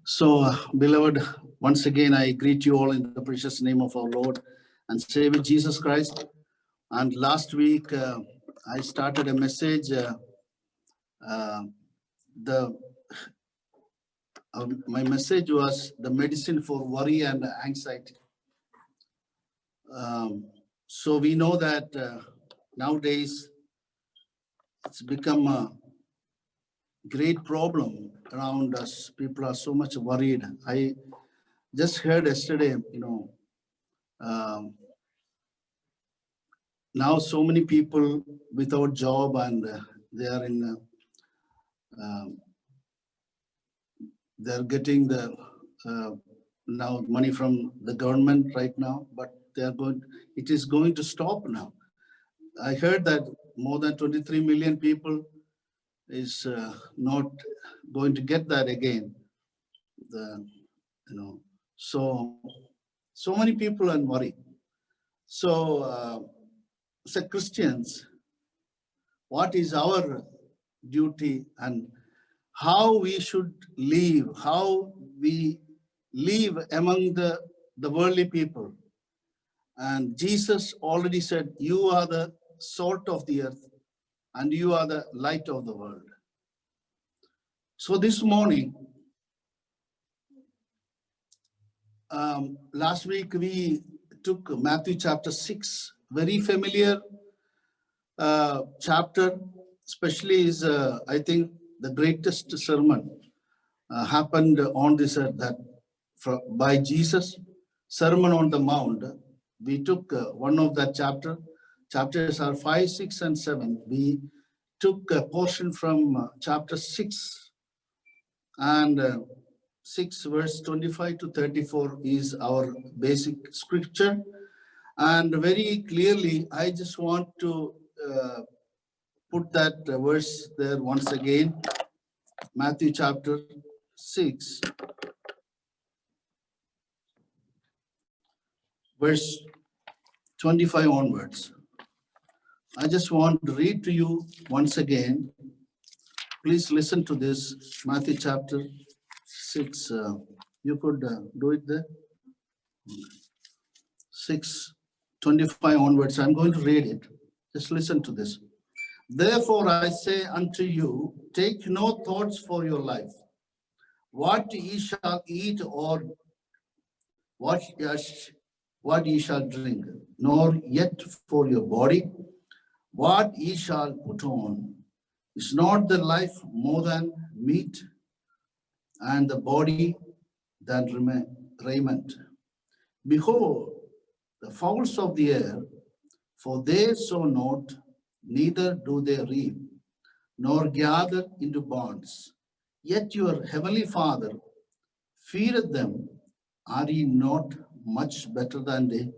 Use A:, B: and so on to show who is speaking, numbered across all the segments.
A: Beloved, once again, I greet you all in the precious name of our Lord and Savior Jesus Christ. And last week, I started a message. My message was the medicine for worry and anxiety. So we know that nowadays it's become a great problem around us. People are so much worried. I just heard yesterday, now so many people without job and they are in, they're getting the now money from the government right now, but it is going to stop now. I heard that more than 23 million people is not going to get that again. So many people are worried. So, as Christians, what is our duty and how we should live, how we live among the worldly people? And Jesus already said, you are the salt of the earth and you are the light of the world. So this morning, last week we took Matthew chapter 6, very familiar chapter, especially is, I think, the greatest sermon happened on this earth by Jesus, Sermon on the Mount. We took one of that chapter. Chapters are 5, 6, and 7. We took a portion from chapter 6, and 6 verse 25 to 34 is our basic scripture. And very clearly, I just want to put that verse there once again. Matthew chapter 6, verse 25 onwards. I just want to read to you once again. Please listen to this, Matthew chapter 6. You could do it there. 6:25 onwards. I'm going to read it. Just listen to this. Therefore I say unto you, take no thoughts for your life, what ye shall eat or what ye shall drink, nor yet for your body, what ye shall put on. Is not the life more than meat, and the body than raiment? Behold, the fowls of the air, for they sow not, neither do they reap, nor gather into barns. Yet your heavenly Father feedeth them. Are ye not much better than they?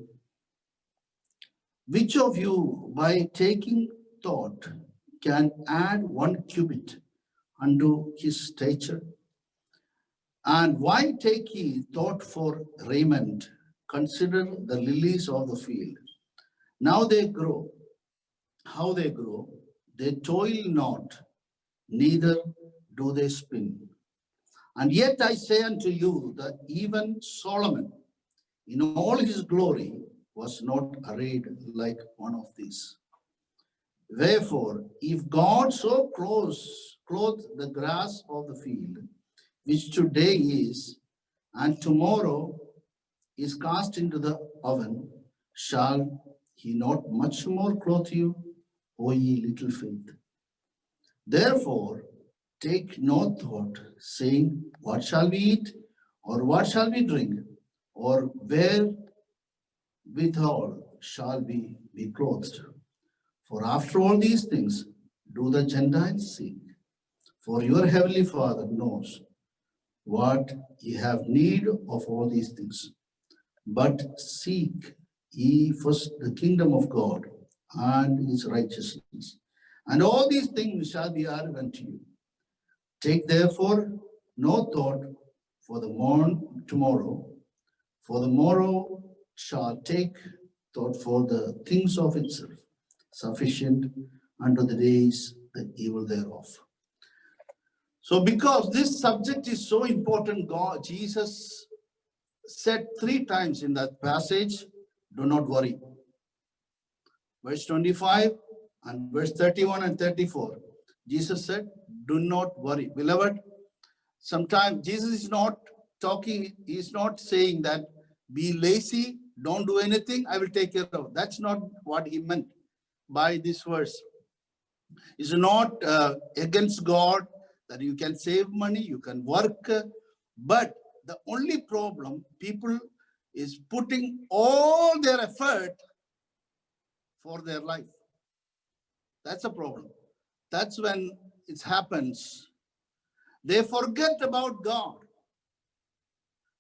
A: Which of you, by taking thought, can add 1 cubit unto his stature? And why take ye thought for raiment? Consider the lilies of the field. Now they grow. How they grow? They toil not, neither do they spin. And yet I say unto you that even Solomon, in all his glory, was not arrayed like one of these. Wherefore, if God so clothe the grass of the field, which today is, and tomorrow is cast into the oven, shall he not much more clothe you, O ye little faith? Therefore, take no thought, saying, what shall we eat, or what shall we drink, or wherewithal shall we be clothed? For after all these things do the Gentiles seek. For your heavenly Father knows what ye have need of all these things. But seek ye first the kingdom of God and his righteousness, and all these things shall be added unto you. Take therefore no thought for the tomorrow, for the morrow shall take thought for the things of itself. Sufficient unto the days the evil thereof. So because this subject is so important, Jesus said 3 times in that passage, do not worry. Verse 25 and verse 31 and 34. Jesus said, do not worry. Beloved, sometimes Jesus is not talking, he's not saying that be lazy, don't do anything, I will take care of it. That's not what he meant by this verse. It's not against God that you can save money, you can work, but the only problem, people is putting all their effort for their life. That's a problem. That's when it happens. They forget about God.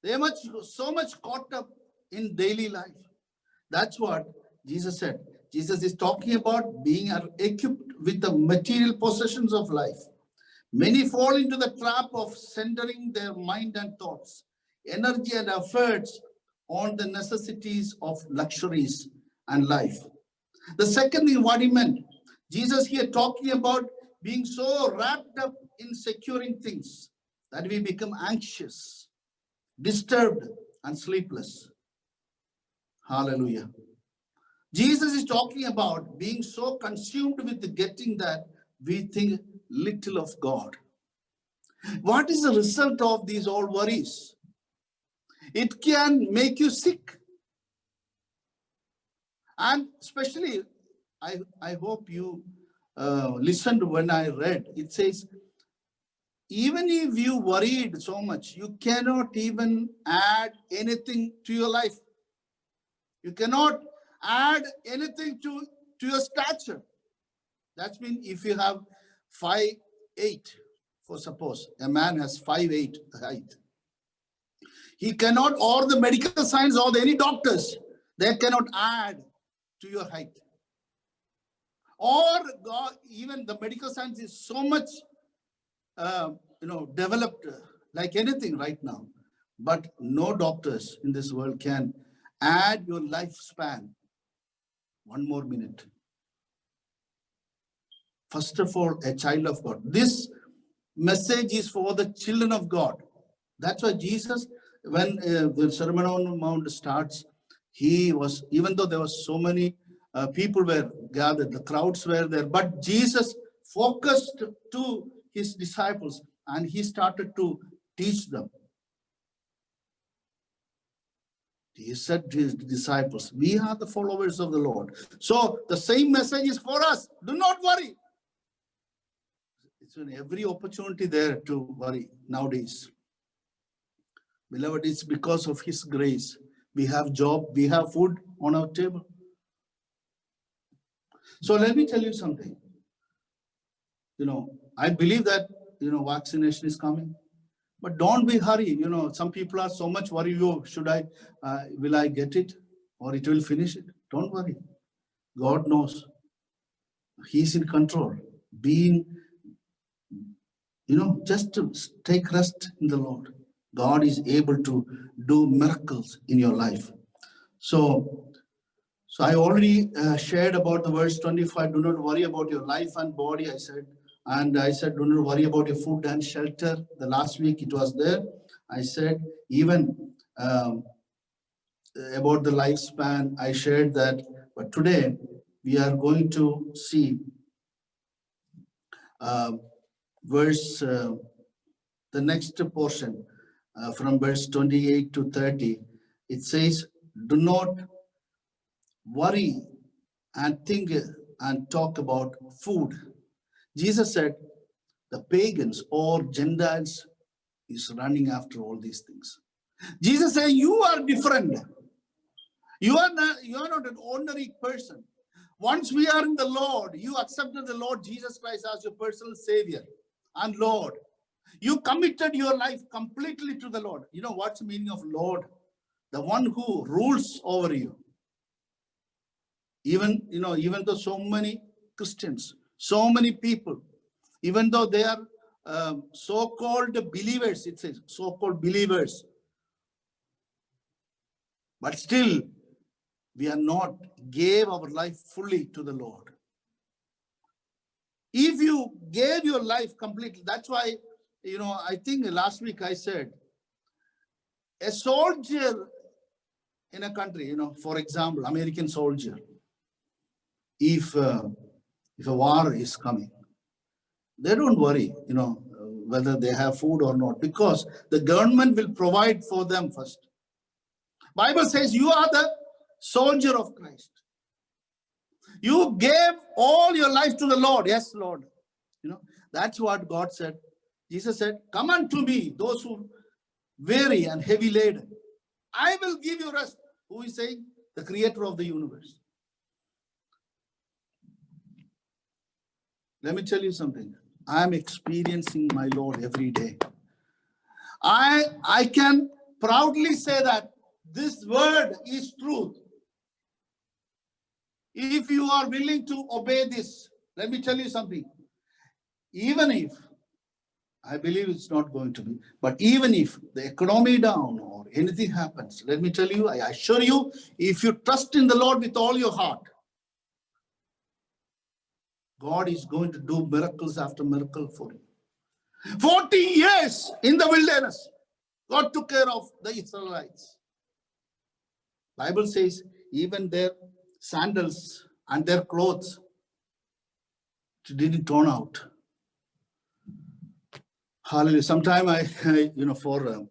A: They are so much caught up in daily life. That's what Jesus said. Jesus is talking about being equipped with the material possessions of life. Many fall into the trap of centering their mind and thoughts, energy and efforts on the necessities of luxuries and life. The second thing, what he meant, Jesus here talking about being so wrapped up in securing things that we become anxious, disturbed, and sleepless. Hallelujah. Jesus is talking about being so consumed with getting that we think little of God. What is the result of these all worries? It can make you sick. And especially, I hope you listened when I read. It says, even if you worried so much, you cannot even add anything to your life. You cannot add anything to your stature. That means if you have 5'8", for suppose a man has 5'8" height, he cannot, or the medical science or any doctors, they cannot add to your height. Or God, even the medical science is so much developed like anything right now. But no doctors in this world can add your lifespan 1 more minute. First of all, a child of God. This message is for the children of God. That's why Jesus, when the Sermon on the Mount starts, he was, even though there were so many people were gathered, the crowds were there, but Jesus focused to his disciples and he started to teach them. He said to his disciples, we are the followers of the Lord. So the same message is for us. Do not worry. It's in every opportunity there to worry nowadays. Beloved, it's because of his grace. We have job, we have food on our table. So let me tell you something. I believe that, vaccination is coming. But don't be hurry. Some people are so much worried. Will I get it? Or it will finish it? Don't worry. God knows. He's in control. Just to take rest in the Lord. God is able to do miracles in your life. So I already shared about the verse 25. Do not worry about your life and body, I said. And I said, do not worry about your food and shelter. The last week it was there. I said, even about the lifespan, I shared that. But today, we are going to see the next portion from verse 28 to 30. It says, do not worry and think and talk about food. Jesus said, the pagans or Gentiles is running after all these things. Jesus said, you are different. You are not an ordinary person. Once we are in the Lord, you accepted the Lord Jesus Christ as your personal Savior and Lord. You committed your life completely to the Lord. You know what's the meaning of Lord? The one who rules over you. Even though so many Christians, so many people, even though they are so-called believers, it says so-called believers, but still we are not gave our life fully to the Lord. If you gave your life completely, that's why I think last week I said, a soldier in a country, for example, American soldier, if a war is coming, they don't worry, whether they have food or not, because the government will provide for them first. Bible says you are the soldier of Christ. You gave all your life to the Lord. Yes, Lord. That's what God said. Jesus said, come unto me, those who weary and heavy laden. I will give you rest. Who is saying? The creator of the universe. Let me tell you something. I am experiencing my Lord every day. I can proudly say that this word is truth. If you are willing to obey this, let me tell you something. Even if, I believe it's not going to be, but even if the economy down or anything happens, let me tell you, I assure you, if you trust in the Lord with all your heart, God is going to do miracles after miracle for you. 40 years in the wilderness, God took care of the Israelites. Bible says even their sandals and their clothes didn't turn out. Hallelujah. Sometime for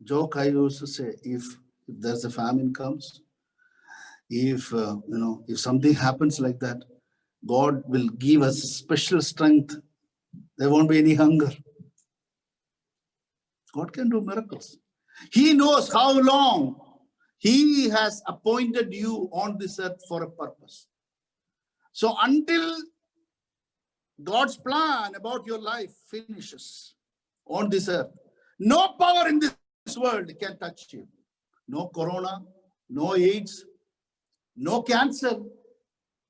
A: joke, I used to say, if there's a famine comes, if something happens like that, God will give us special strength. There won't be any hunger. God can do miracles. He knows how long He has appointed you on this earth for a purpose. So until God's plan about your life finishes on this earth, no power in this world can touch you. No corona, no AIDS, no cancer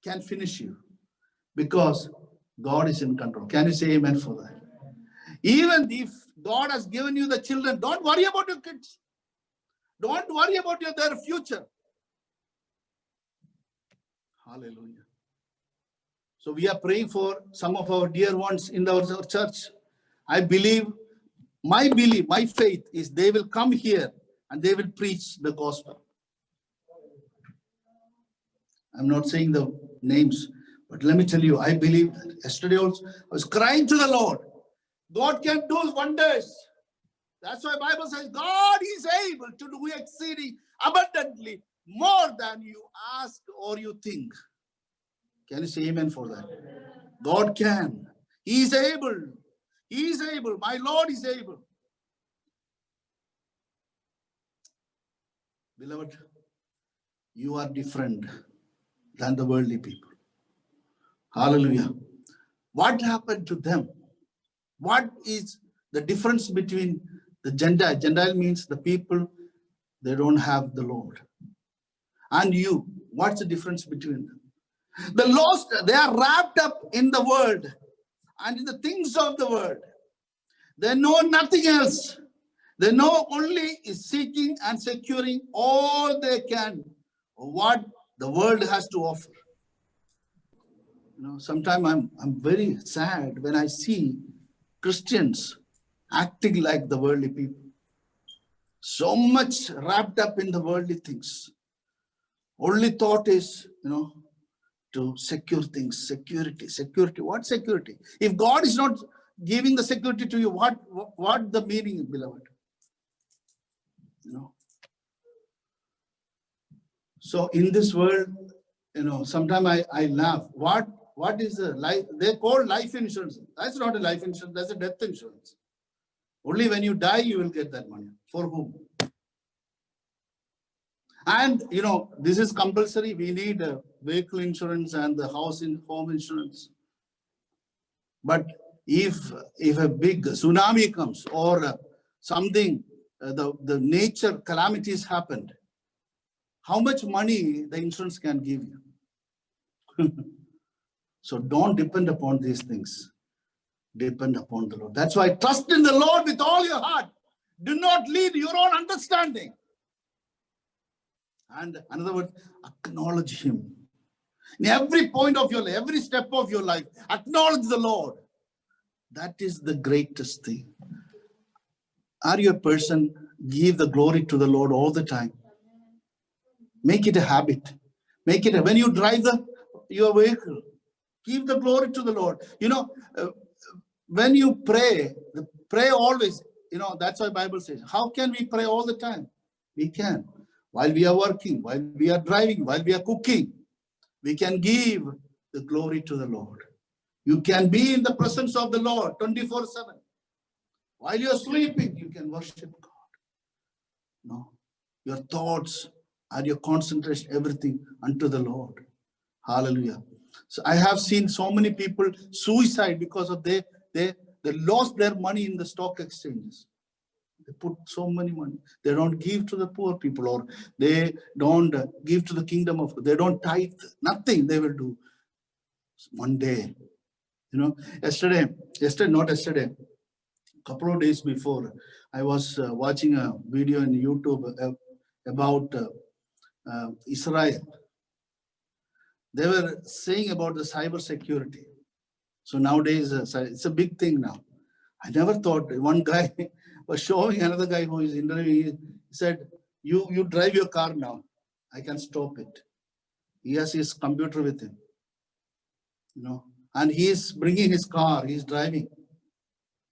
A: can finish you, because God is in control. Can you say amen for that? Even if God has given you the children, don't worry about your kids. Don't worry about their future. Hallelujah. So we are praying for some of our dear ones in our church. I believe, my faith is they will come here and they will preach the gospel. I'm not saying the names, but let me tell you, I believe that. Yesterday also, I was crying to the Lord. God can do wonders. That's why the Bible says God is able to do exceeding abundantly more than you ask or you think. Can you say amen for that? God can. He is able. He is able. My Lord is able. Beloved, you are different than the worldly people. Hallelujah. What happened to them? What is the difference between the Gentile? Gentile means the people, they don't have the Lord. And you, what's the difference between them? The lost, they are wrapped up in the world and in the things of the world. They know nothing else. They know only is seeking and securing all they can, what the world has to offer. Sometimes I'm very sad when I see Christians acting like the worldly people. So much wrapped up in the worldly things. Only thought is, to secure things, security. What security? If God is not giving the security to you, what the meaning, beloved? So in this world, sometimes I laugh. What is the life? They call life insurance. That's not a life insurance, that's a death insurance. Only when you die, you will get that money. For whom? And, this is compulsory. We need a vehicle insurance and the home insurance. But if a big tsunami comes or something, the nature calamities happened, how much money the insurance can give you? So don't depend upon these things. Depend upon the Lord. That's why trust in the Lord with all your heart. Do not lead your own understanding. And another word, acknowledge Him. In every point of your life, every step of your life, acknowledge the Lord. That is the greatest thing. Are you a person, give the glory to the Lord all the time? Make it a habit. Make it when you drive your vehicle, give the glory to the Lord. When you pray, pray always. That's why Bible says, how can we pray all the time? We can. While we are working, while we are driving, while we are cooking, we can give the glory to the Lord. You can be in the presence of the Lord 24/7. While you're sleeping, you can worship God. No, your thoughts and your concentration, everything unto the Lord. Hallelujah. So I have seen so many people suicide because of they lost their money in the stock exchanges. They put so many money. They don't give to the poor people, or they don't give to the kingdom of God. They don't tithe. Nothing they will do. One day, yesterday, not yesterday, a couple of days before, I was watching a video on YouTube about Israel. They were saying about the cyber security. So nowadays, it's a big thing now. I never thought. One guy was showing another guy who is interviewing. He said, you drive your car now. I can stop it. He has his computer with him. And he is bringing his car. He is driving.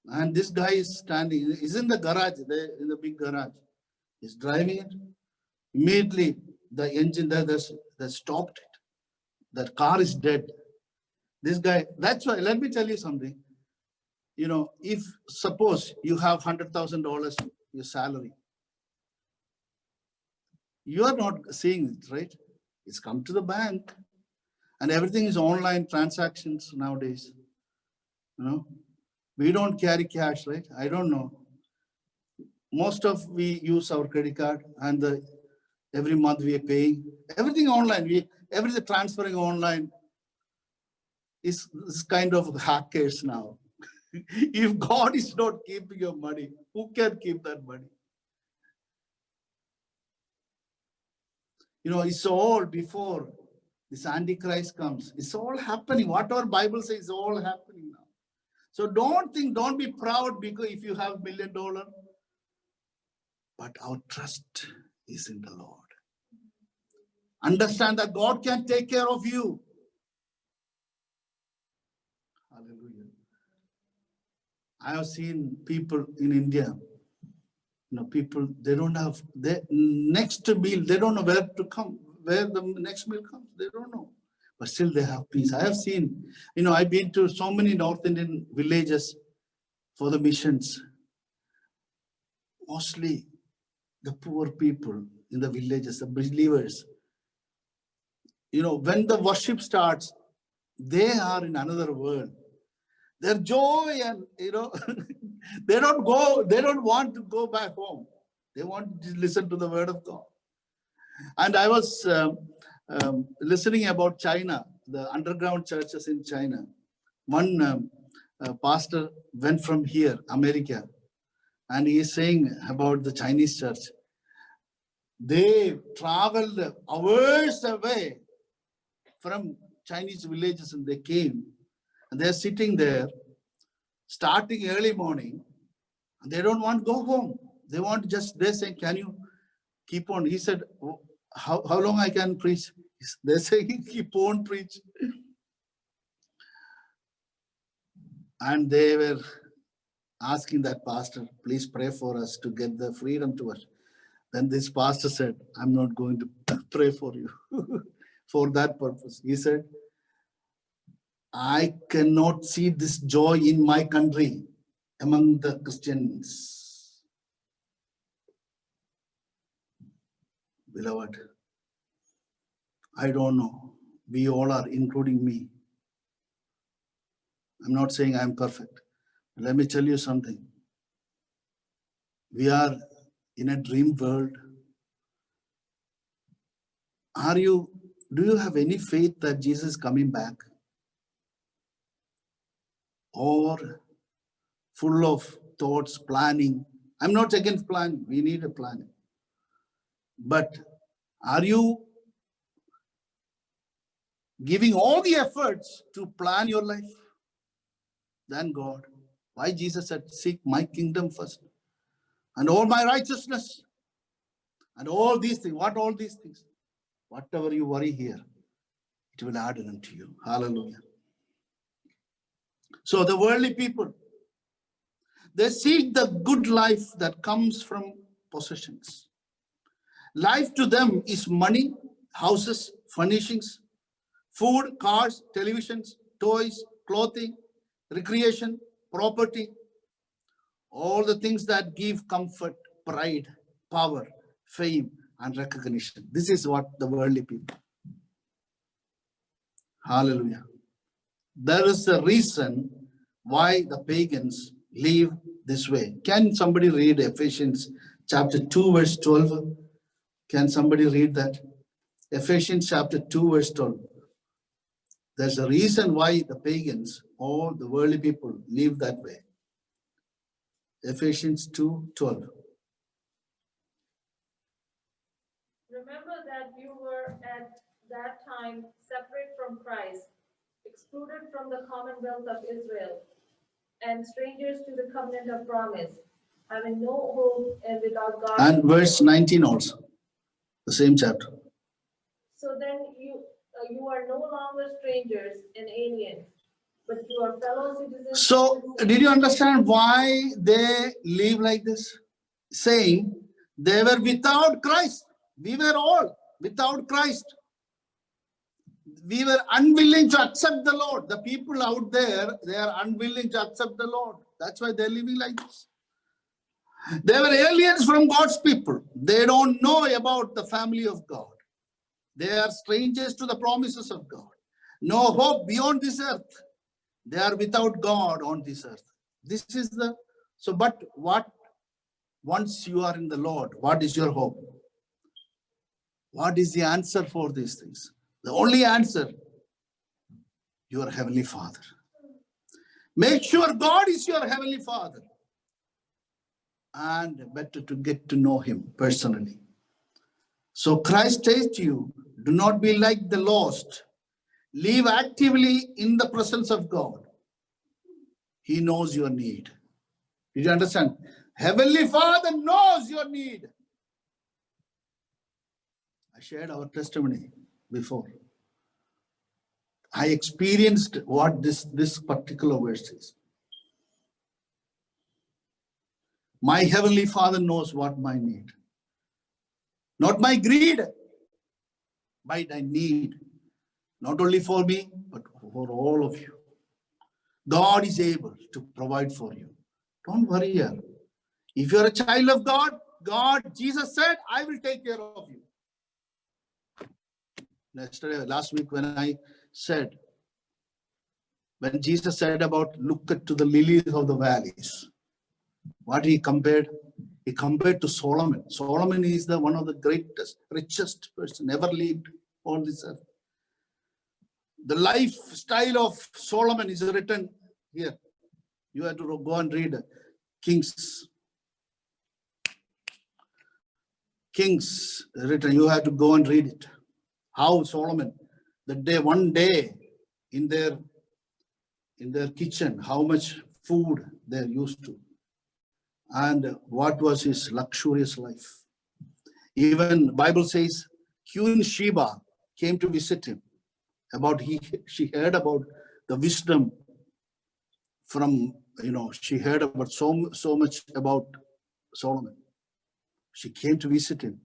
A: And this guy is standing. He's in the garage, in the big garage. He's driving it. Immediately, the engine that stopped it. That car is dead. This guy, that's why, let me tell you something. If suppose you have $100,000, your salary, you are not seeing it, right? It's come to the bank and everything is online transactions nowadays. We don't carry cash, right? I don't know. Most of we use our credit card and every month we are paying everything online. Everything transferring online is kind of hackers now. If God is not keeping your money, who can keep that money? It's all before this Antichrist comes. It's all happening. What our Bible says is all happening now. So don't be proud because if you have $1 million, but our trust is in the Lord. Understand that God can take care of you. Hallelujah. I have seen people in India, people, they don't have their next meal. They don't know where to come, where the next meal comes. They don't know, but still they have peace. I have seen, I've been to so many North Indian villages for the missions. Mostly the poor people in the villages, the believers, when the worship starts, they are in another world. Their joy and, they don't want to go back home. They want to listen to the word of God. And I was listening about China, the underground churches in China. One pastor went from here, America, and he is saying about the Chinese church. They traveled hours away from Chinese villages and they came and they're sitting there starting early morning and they don't want to go home. They want they're saying, can you keep on? He said, how long I can preach? They're saying, keep on preach. And they were asking that pastor, please pray for us to get the freedom to us. Then this pastor said, I'm not going to pray for you for that purpose. He said, I cannot see this joy in my country among the Christians. Beloved, I don't know. We all are, including me. I'm not saying I'm perfect. Let me tell you something. We are in a dream world. Do you have any faith that Jesus is coming back? Or full of thoughts, planning? I'm not against planning. We need a planning. But are you giving all the efforts to plan your life? Than God. Why Jesus said, seek my kingdom first and all my righteousness and all these things. What all these things? Whatever you worry here, it will add unto you. Hallelujah. So the worldly people, they seek the good life that comes from possessions. Life to them is money, houses, furnishings, food, cars, televisions, toys, clothing, recreation, property, all the things that give comfort, pride, power, fame, and recognition. This is what the worldly people. Hallelujah. There is a reason why the pagans live this way. Can somebody read Ephesians chapter 2, verse 12? Can somebody read that? Ephesians chapter 2, verse 12. There's a reason why the pagans, all the worldly people, live that way. Ephesians 2:12.
B: Remember that you were at that time separate from Christ, excluded from the commonwealth of Israel, and strangers to the covenant of promise, having no hope and without God.
A: And verse 19 also, the same chapter.
B: So then you are no longer strangers and aliens, but you are fellow citizens.
A: So did you understand why they live like this? Saying they were without Christ. We were all without Christ. We were unwilling to accept the Lord. The people out there, they are unwilling to accept the Lord. That's why they're living like this. They were aliens from God's people. They don't know about the family of God. They are strangers to the promises of God. No hope beyond this earth. They are without God on this earth. This is the, so but what, once you are in the Lord, what is your hope? What is the answer for these things? The only answer, your Heavenly Father. Make sure God is your Heavenly Father. And better to get to know Him personally. So Christ says to you, do not be like the lost. Live actively in the presence of God. He knows your need. Did you understand? Heavenly Father knows your need. I shared our testimony before. I experienced what this particular verse is. My Heavenly Father knows what my need. Not my greed, but I need. Not only for me, but for all of you. God is able to provide for you. Don't worry here. If you're a child of God, Jesus said, I will take care of you. Last week when Jesus said about look to the lilies of the valleys, what he compared? He compared to Solomon. Solomon is one of the greatest, richest person ever lived on this earth. The lifestyle of Solomon is written here. You have to go and read Kings written. You have to go and read it. How Solomon, one day in their kitchen, how much food they're used to, and what was his luxurious life. Even Bible says Queen Sheba came to visit him. She heard about the wisdom from, she heard about so much about Solomon. She came to visit him,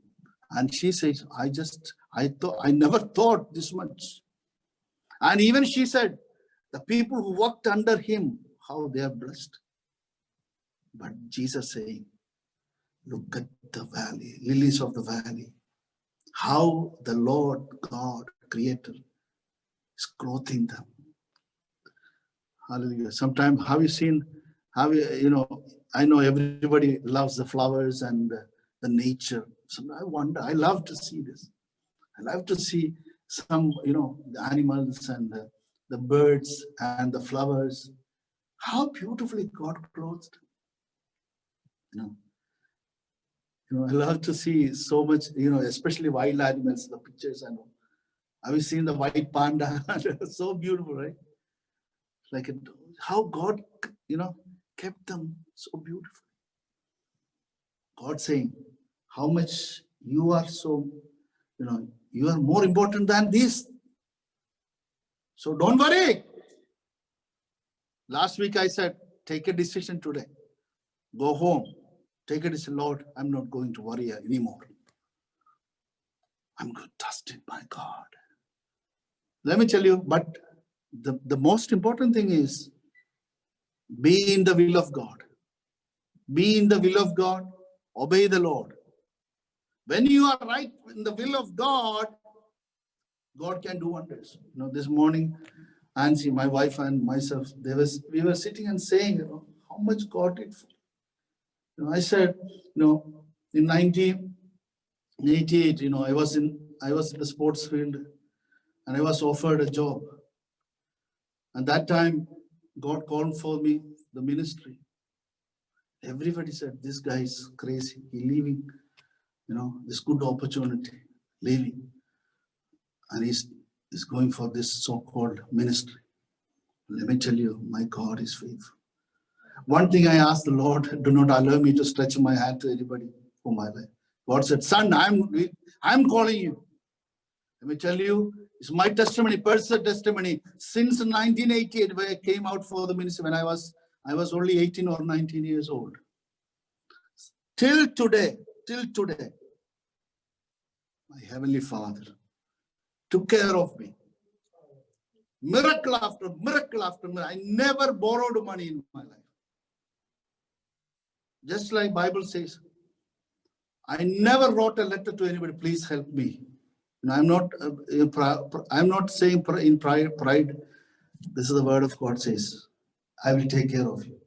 A: and she says, I never thought this much. And even she said, the people who worked under him, how they are blessed. But Jesus saying, look at the valley, lilies of the valley, how the Lord God, Creator, is clothing them. Hallelujah. Sometimes I know everybody loves the flowers and the nature. Sometimes I wonder, I love to see this. I love to see some, the animals and the birds and the flowers. How beautifully God clothed. I love to see so much, especially wild animals, the pictures. Have you seen the white panda? So beautiful, right? Like how God, kept them so beautiful. God saying, how much you are so, you are more important than this. So don't worry. Last week I said, take a decision today. Go home. Take a decision, Lord, I'm not going to worry anymore. I'm good, trusted by God. Let me tell you, but the most important thing is be in the will of God. Be in the will of God. Obey the Lord. When you are right in the will of God, God can do wonders. This morning, Nancy, my wife and myself, we were sitting and saying, how much God did for you. I said, in 1988, I was in the sports field and I was offered a job. And that time, God called for me, the ministry. Everybody said, this guy is crazy. He's leaving, this good opportunity, leaving. And he's going for this so-called ministry. Let me tell you, my God is faithful. One thing I asked the Lord, do not allow me to stretch my hand to anybody for my life. God said, son, I'm calling you. Let me tell you, it's my testimony, personal testimony. Since 1988, when I came out for the ministry, when I was only 18 or 19 years old. Till today, my Heavenly Father took care of me. Miracle after miracle after miracle. I never borrowed money in my life. Just like Bible says, I never wrote a letter to anybody, please help me. I'm not saying in pride. This is the word of God says, I will take care of you.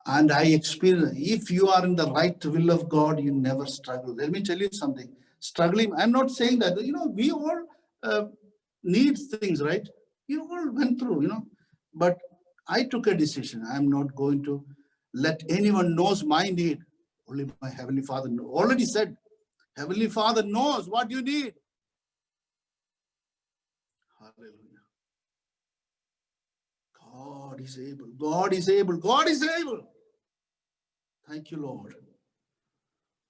A: And I experience, if you are in the right will of God, you never struggle. Let me tell you something. Struggling, I'm not saying that, we all need things, right? You all went through, But I took a decision. I'm not going to let anyone knows my need. Only my Heavenly Father already said, Heavenly Father knows what you need. Hallelujah. God is able. God is able. God is able. Thank you, Lord.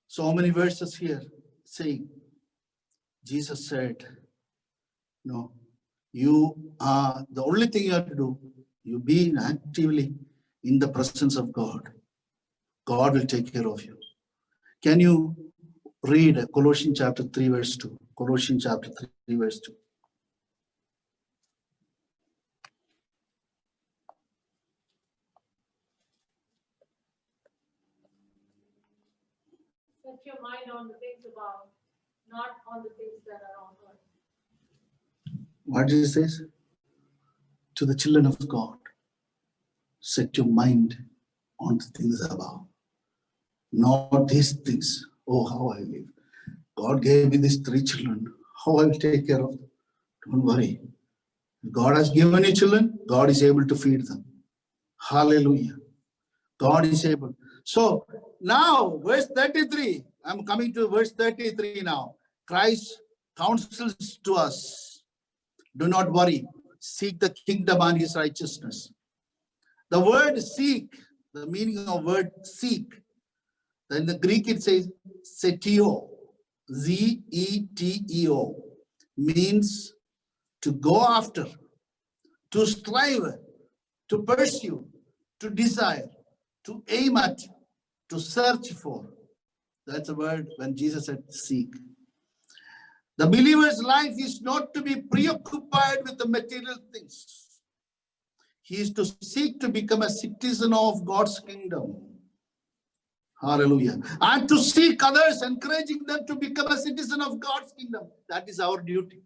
A: So many verses here saying, Jesus said, no, you are the only thing you have to do. You be actively in the presence of God. God will take care of you. Can you read Colossians chapter 3 verse 2? Colossians chapter 3 verse 2.
B: Set your mind on the things above, not on the things that are on earth.
A: What does it say? To the children of God, set your mind on the things above, not these things. Oh, how I live. God gave me these 3 children. How I will take care of them? Don't worry. God has given you children. God is able to feed them. Hallelujah. God is able. So now, verse 33. I'm coming to verse 33 now. Christ counsels to us. Do not worry. Seek the kingdom and his righteousness. The word seek, the meaning of word seek, in the Greek it says zeteo, Z-E-T-E-O, means to go after, to strive, to pursue, to desire, to aim at, to search for. That's a word when Jesus said seek. The believer's life is not to be preoccupied with the material things. He is to seek to become a citizen of God's kingdom. Hallelujah. And to seek others, encouraging them to become a citizen of God's kingdom. That is our duty.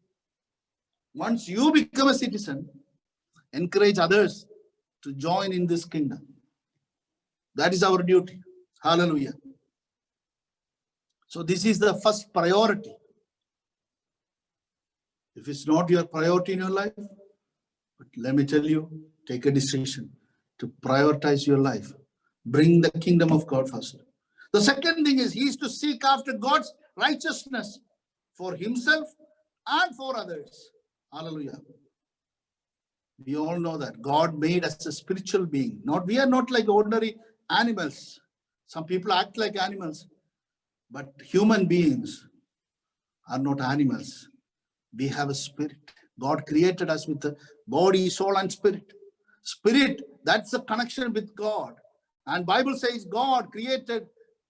A: Once you become a citizen, encourage others to join in this kingdom. That is our duty. Hallelujah. So this is the first priority. If it's not your priority in your life, but let me tell you, take a decision to prioritize your life. Bring the kingdom of God first. The second thing is he is to seek after God's righteousness for himself and for others. Hallelujah. We all know that God made us a spiritual being. We are not like ordinary animals. Some people act like animals, but human beings are not animals. We have a spirit. God created us with a body, soul, and spirit. Spirit, that's the connection with God. And Bible says God created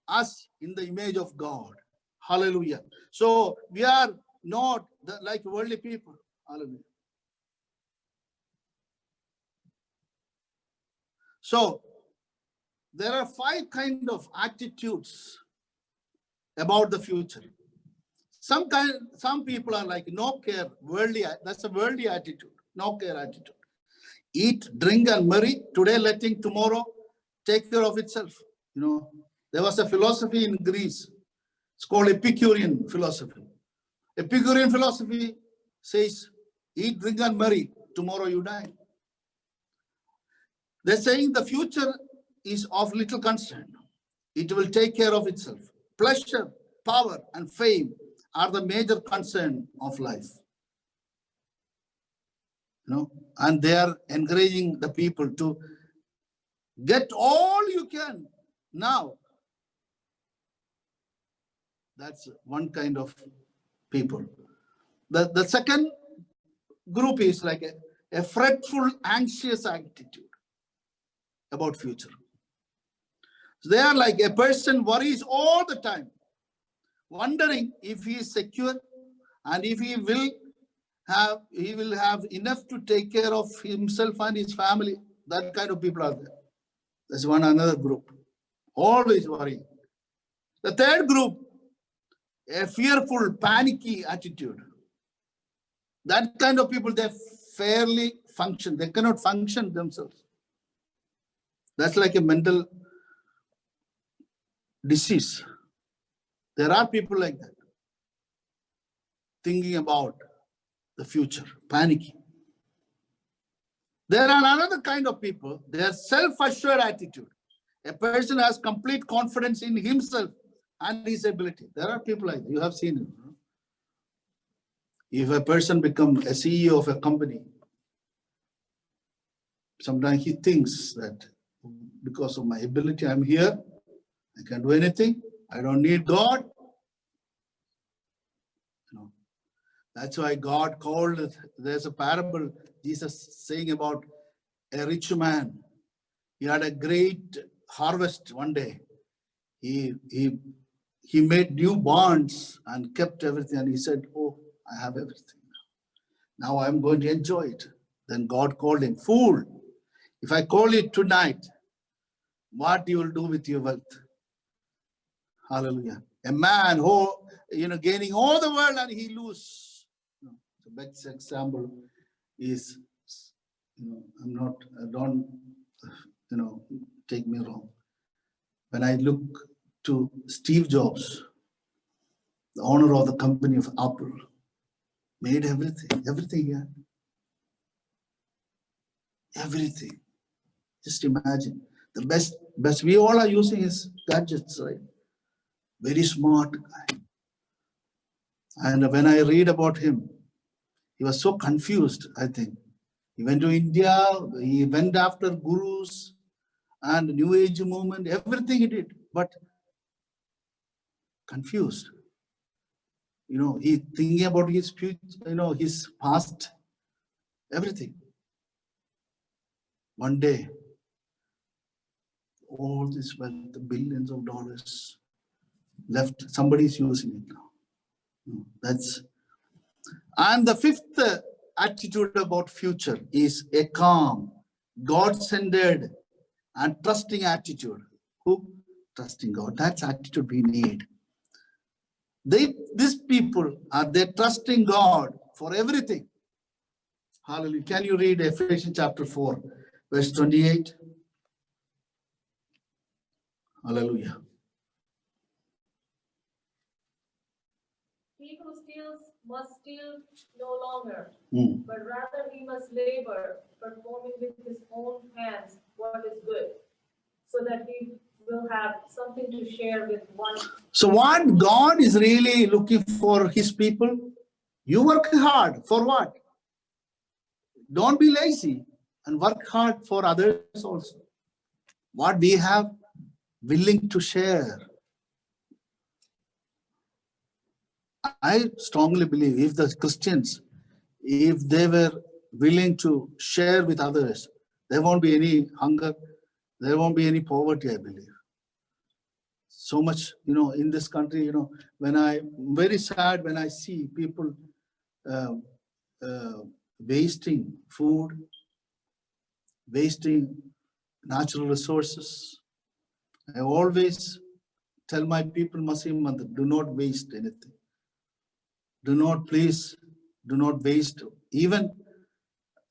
A: us in the image of God. Hallelujah. So we are not like worldly people. Hallelujah. So there are 5 kind of attitudes about the future. Some people are like no care, worldly. That's a worldly attitude, no care attitude. Eat, drink, and marry today, letting tomorrow take care of itself. There was a philosophy in Greece. It's called Epicurean philosophy. Epicurean philosophy says, eat, drink, and marry. Tomorrow you die. They're saying the future is of little concern. It will take care of itself. Pleasure, power, and fame are the major concern of life. And they are encouraging the people to get all you can now. That's one kind of people. The second group is like a fretful, anxious attitude about future. So they are like a person worries all the time, wondering if he is secure and if he will have enough to take care of himself and his family. That kind of people are there. That's another group. Always worrying. The third group, a fearful, panicky attitude. That kind of people, they fairly function. They cannot function themselves. That's like a mental disease. There are people like that, thinking about the future, panicking. There are another kind of people, they are self-assured attitude. A person has complete confidence in himself and his ability. There are people like that. You have seen it. If a person becomes a CEO of a company, sometimes he thinks that because of my ability, I'm here, I can do anything, I don't need God. That's why God called it. There's a parable, Jesus saying about a rich man. He had a great harvest one day. He made new barns and kept everything. And he said, oh, I have everything. Now I'm going to enjoy it. Then God called him, fool. If I call you tonight, what you will do with your wealth? Hallelujah. A man who, gaining all the world and he lose. The best example is, don't take me wrong. When I look to Steve Jobs, the owner of the company of Apple, made everything he had. Everything. Just imagine. The best we all are using his gadgets, right? Very smart guy. And when I read about him, he was so confused, I think. He went to India, he went after gurus and New Age movement, everything he did, but confused. He thinking about his future, his past, everything. One day, all this wealth, the billions of dollars left, somebody's using it now. And the fifth attitude about future is a calm, God-centered and trusting attitude. Who? Trusting God. That's the attitude we need. These people they're trusting God for everything. Hallelujah. Can you read Ephesians chapter 4, verse 28? Hallelujah.
B: He who steals must steal no longer, but rather he must labor, performing with his own hands what is good, so that he will have something to share with one.
A: So what God is really looking for his people? You work hard for what? Don't be lazy and work hard for others also. What we have, willing to share. I strongly believe if the Christians, if they were willing to share with others, there won't be any hunger, there won't be any poverty, I believe. So much, in this country, when I'm very sad when I see people uh, wasting food, wasting natural resources. I always tell my people, Masim Mandir, do not waste anything. Do not, please, do not waste. Even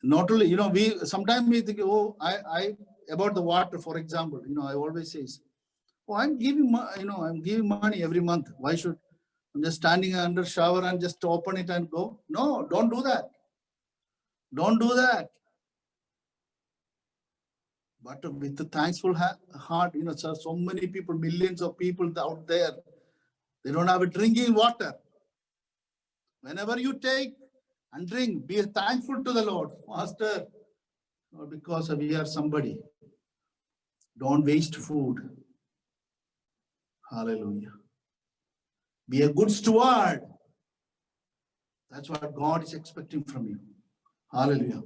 A: not only, we sometimes we think, oh, I about the water, for example, I always say, oh, I'm giving money every month. Why should I'm just standing under shower and just open it and go? No, don't do that. Don't do that. But with the thankful heart, so many people, millions of people out there, they don't have a drinking water. Whenever you take and drink, be thankful to the Lord. Master, because we are somebody. Don't waste food. Hallelujah. Be a good steward. That's what God is expecting from you. Hallelujah.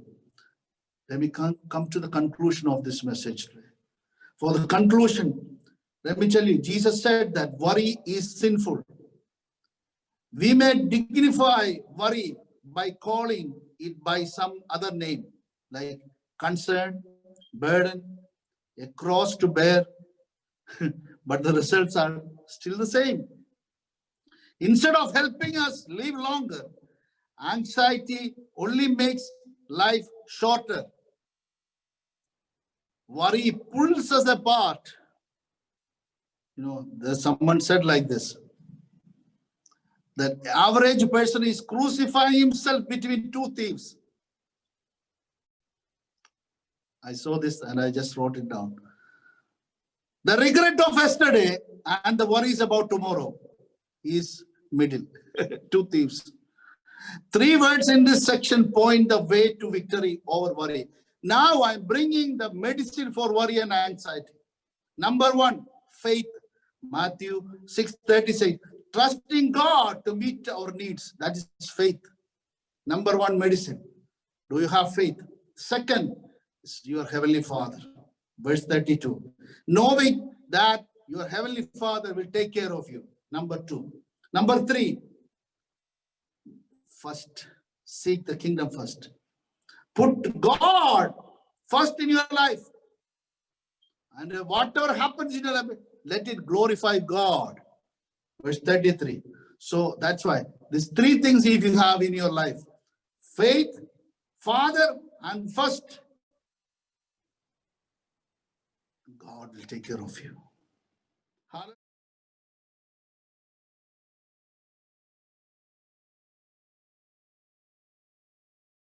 A: Let me come to the conclusion of this message today. For the conclusion, let me tell you, Jesus said that worry is sinful. We may dignify worry by calling it by some other name, like concern, burden, a cross to bear, but the results are still the same. Instead of helping us live longer, anxiety only makes life shorter. Worry pulls us apart. There's someone said like this, that the average person is crucifying himself between two thieves. I saw this and I just wrote it down. The regret of yesterday and the worries about tomorrow is middle. Two thieves. 3 words in this section point the way to victory over worry. Now I'm bringing the medicine for worry and anxiety. Number 1, faith. Matthew 6:30 says, trusting God to meet our needs. That is faith. Number 1 medicine. Do you have faith? Second is your Heavenly Father. Verse 32. Knowing that your Heavenly Father will take care of you. Number 2. Number 3. First, seek the kingdom first. Put God first in your life. And whatever happens in your life, let it glorify God. Verse 33. So that's why these 3 things if you have in your life, faith, Father, and first, God will take care of you.